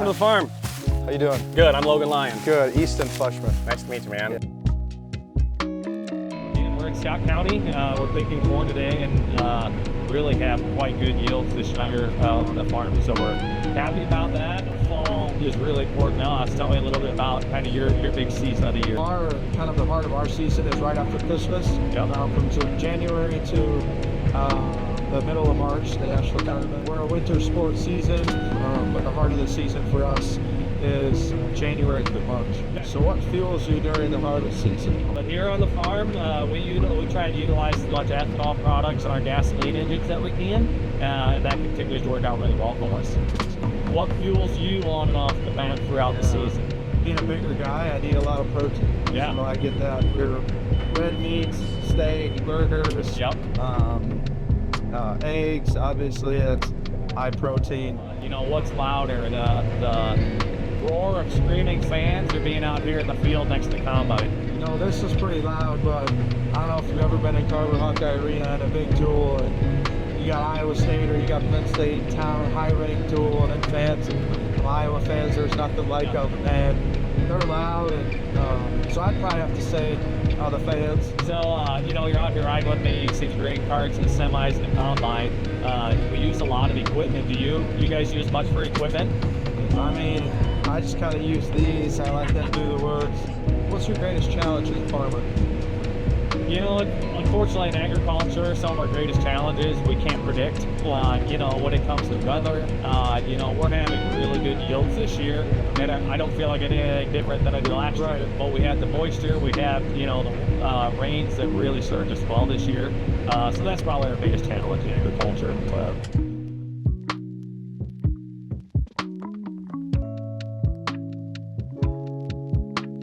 Welcome to the farm. How you doing? Good, I'm Logan Lyon. Good, Easton Fleshman. Nice to meet you, man. And we're in Scott County. We're picking corn today and really have quite good yields this year on the farm. So we're happy about that. Fall is really important to us. Tell me a little bit about kind of your big season of the year. Our kind of the heart of our season is right after Christmas. Yep. From January to the middle of March, the national tournament. We're a winter sports season, but the heart of the season for us is January to March. So what fuels you during the harvest season? But here on the farm, we try to utilize as much ethanol products in our gasoline engines that we can, and that continues to work out really well for us. What fuels you on and off the bat throughout the season? Being a bigger guy, I need a lot of protein. Yeah. So I get that. We're red meats, steak, burgers. Yep. Eggs, obviously, it's high protein. You know, what's louder, the roar of screaming fans or being out here in the field next to combine? You know, this is pretty loud, but I don't know if you've ever been in Carver Hawkeye Arena and a big tool, and you got Iowa State or you got Penn State town, high-ranked tool, and then fans, and Iowa fans, there's nothing like them, and they're loud, and so I'd probably have to say the fans. So, you know, you're out here riding with me, you see great carts and semis and the combine. We use a lot of equipment. Do you guys use much for equipment? I mean, I just kind of use these. I let them do the work. What's your greatest challenge as a farmer? You know, unfortunately in agriculture, some of our greatest challenges we can't predict. You know, when it comes to weather, you know, we're having really good yields this year. And I don't feel like anything different than I did last year. But we had the moisture, we have, you know, the rains that really served us well this year. So that's probably our biggest challenge in agriculture.